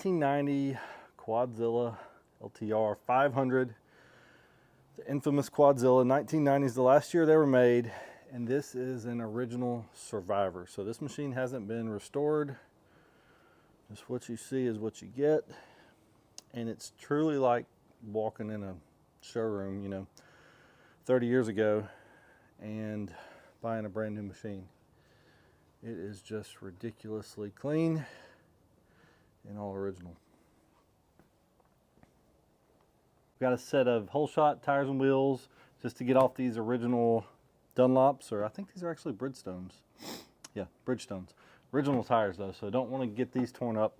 1990 Quadzilla LT500. The infamous Quadzilla. 1990 is the last year they were made, and this is an original survivor. So this machine hasn't been restored. Just what you see is what you get, and it's truly like walking in a showroom, you know, 30 years ago and buying a brand new machine. It is just ridiculously clean and all original. Got a set of hole shot tires and wheels just to get off these original Dunlops, or I think these are actually Bridgestones. Yeah, Bridgestones. Original tires though, so don't want to get these torn up.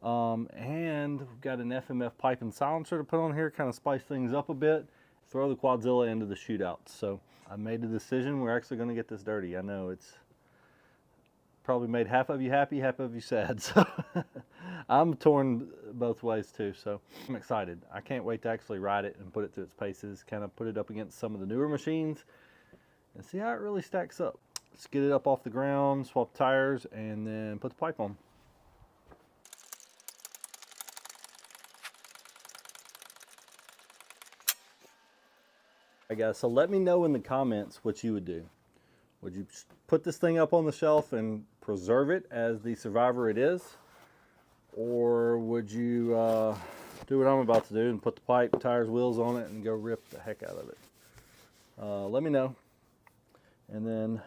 And we've got an FMF pipe and silencer to put on here, kind of spice things up a bit. Throw the Quadzilla into the shootout. So I made the decision, we're actually going to get this dirty. I know it's probably made half of you happy, half of you sad. So I'm torn both ways too, so I'm excited. I can't wait to actually ride it and put it through its paces, kind of put it up against some of the newer machines and see how it really stacks up. Let's get it up off the ground, swap tires, and then put the pipe on. Alright guys, so let me know in the comments what you would do. Would you put this thing up on the shelf and preserve it as the survivor it is? Or would you do what I'm about to do and put the pipe, tires, wheels on it and go rip the heck out of it? Let me know. And then,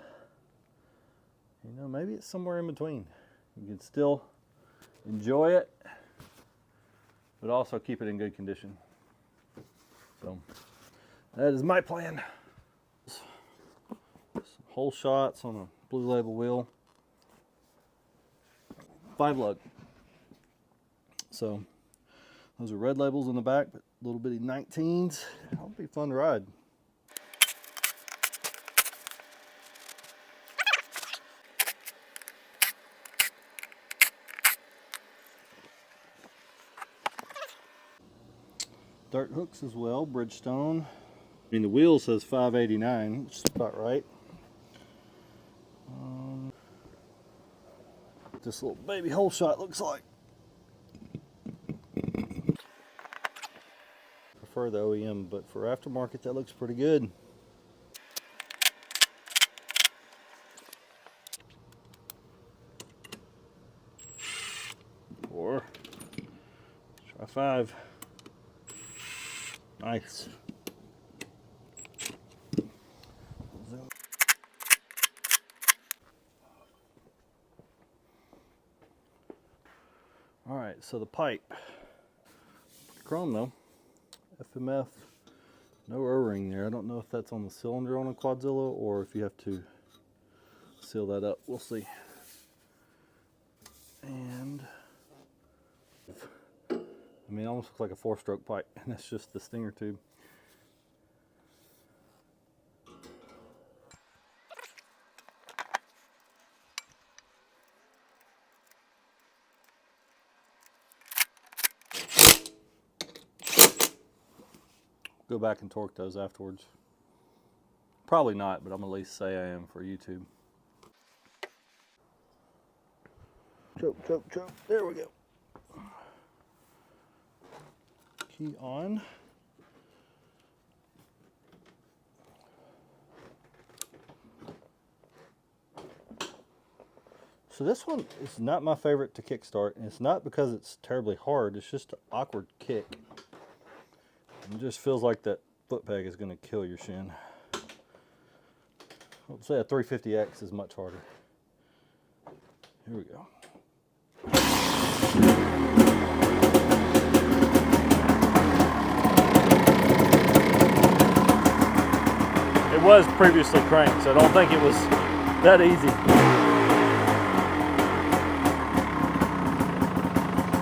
you know, maybe it's somewhere in between. You can still enjoy it, but also keep it in good condition. So that is my plan. Some hole shots on a Blue Label wheel. 5 lug. So those are red labels in the back, but little bitty 19s. That'll be fun to ride. Dirt hooks as well, Bridgestone. I mean, the wheel says 589, which is about right. What this little baby hole shot looks like. Prefer the OEM, but for aftermarket, that looks pretty good. Or try 5. Nice. All right, so the pipe, chrome though, FMF, no O-ring there. I don't know if that's on the cylinder on a Quadzilla or if you have to seal that up. We'll see. And I mean, it almost looks like a 4-stroke pipe, and that's just the stinger tube. Go back and torque those afterwards. Probably not, but I'm gonna at least say I am for YouTube. Choke, choke, choke. There we go. Key on. So this one is not my favorite to kickstart, and it's not because it's terribly hard, it's just an awkward kick. It just feels like that foot peg is going to kill your shin. I'd say a 350X is much harder. Here we go. It was previously cranked, so I don't think it was that easy.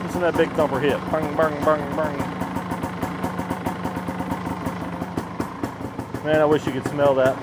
Listen to that big thumper hit. Bang, bang, bang, bang. Man, I wish you could smell that.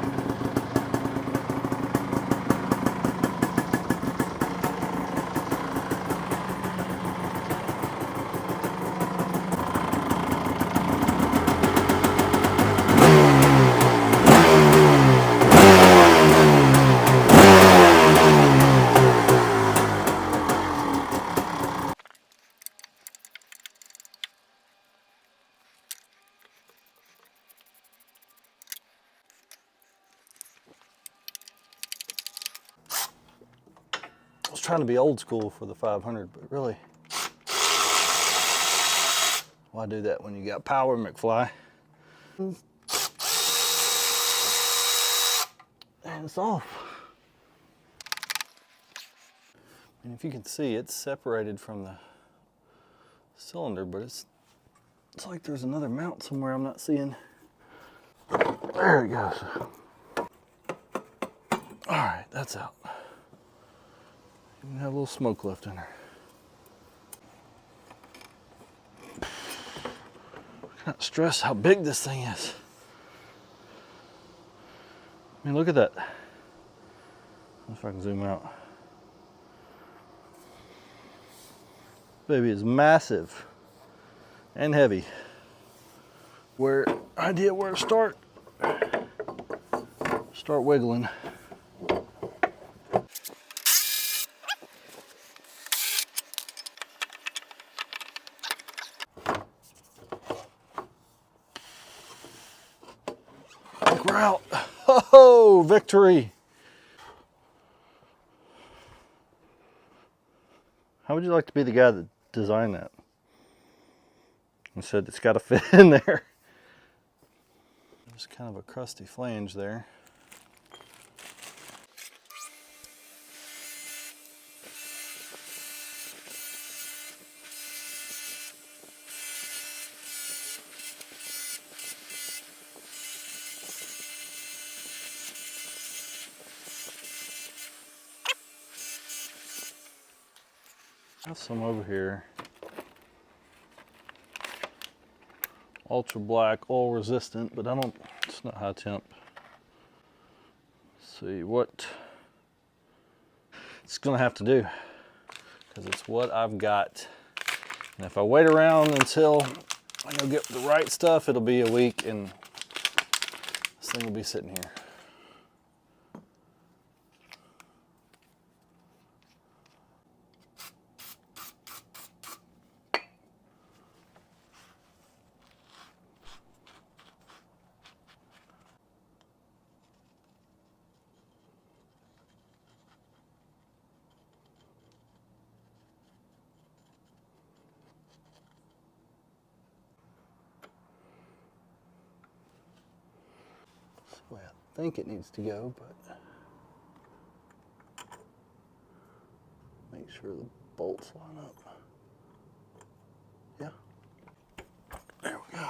trying to be old school for the 500, but really, why do that when you got power, McFly? And it's off. And if you can see, it's separated from the cylinder, but it's like there's another mount somewhere I'm not seeing. There it goes. All right, that's out. You can have a little smoke left in there. Can't stress how big this thing is. I mean, look at that. If I can zoom out. Baby is massive and heavy. Idea where to start. Start wiggling. We're out. Oh, victory. How would you like to be the guy that designed that and said it's got to fit in there? There's kind of a crusty flange there. Got some over here. Ultra black, oil resistant, but it's not high temp. Let's see what it's gonna have to do, because it's what I've got. And if I wait around until I go get the right stuff, it'll be a week and this thing will be sitting here. The way I think it needs to go, but make sure the bolts line up. Yeah. There we go.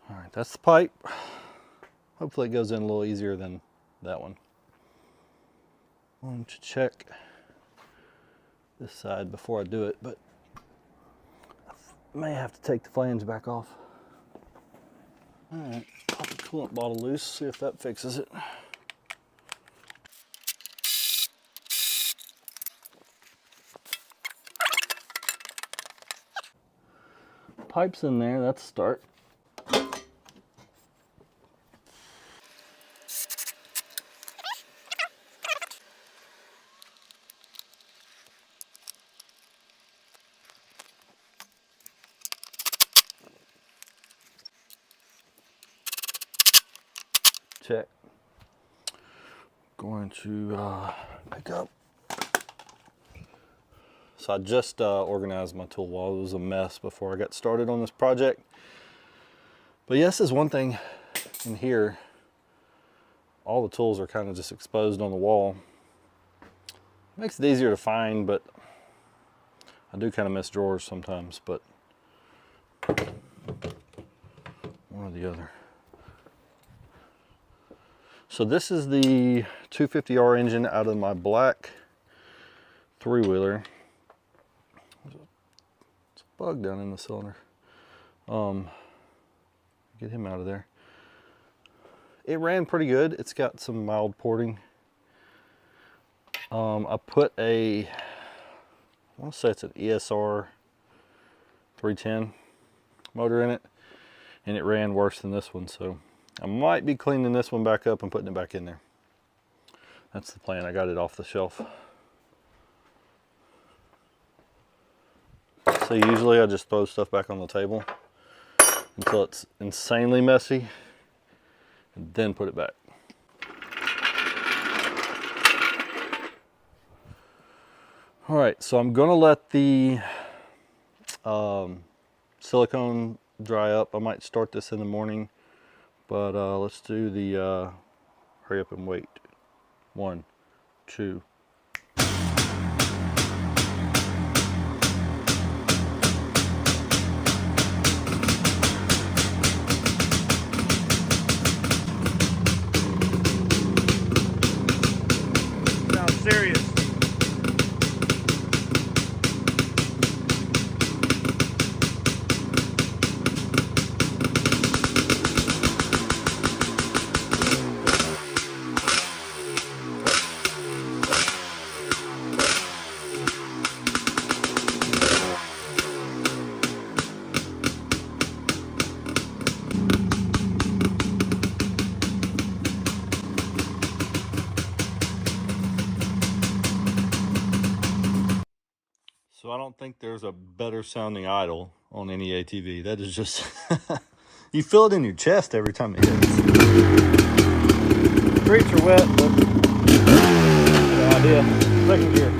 All right, that's the pipe. Hopefully it goes in a little easier than that one. I want to check this side before I do it, but I may have to take the flange back off. All right, pop the coolant bottle loose, see if that fixes it. Pipe's in there, that's a start. Check. Going to pick up. So I just organized my tool wall. It was a mess before I got started on this project. But yes, is one thing in here. All the tools are kind of just exposed on the wall. Makes it easier to find, but I do kind of miss drawers sometimes, but one or the other. So this is the 250R engine out of my black three-wheeler. There's a bug down in the cylinder. Get him out of there. It ran pretty good. It's got some mild porting. I put I want to say it's an ESR 310 motor in it, and it ran worse than this one, so I might be cleaning this one back up and putting it back in there. That's the plan. I got it off the shelf. So usually I just throw stuff back on the table until it's insanely messy, and then put it back. All right, so I'm gonna let the silicone dry up. I might start this in the morning, but let's do the hurry up and wait. 1, 2. Sounds serious. So I don't think there's a better sounding idle on any ATV. That is just, you feel it in your chest every time it hits. Streets are wet, but good idea. Second gear.